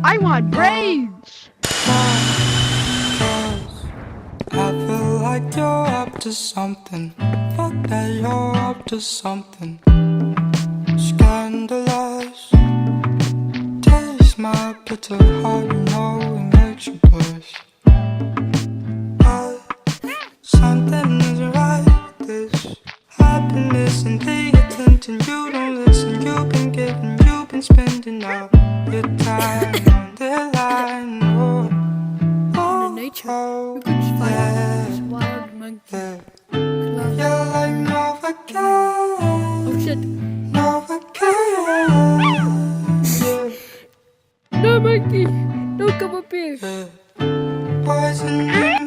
I want brains! I feel like you're up to something. Fuck that, you're up to something. Scandalous. Taste my bitter heart, you know it makes you blush. But something isn't right with this. I've been missing the attention. You don't listen. You've been giving, you've been spending all your time on the line. Oh, In nature, you could find this wild monkey. you're like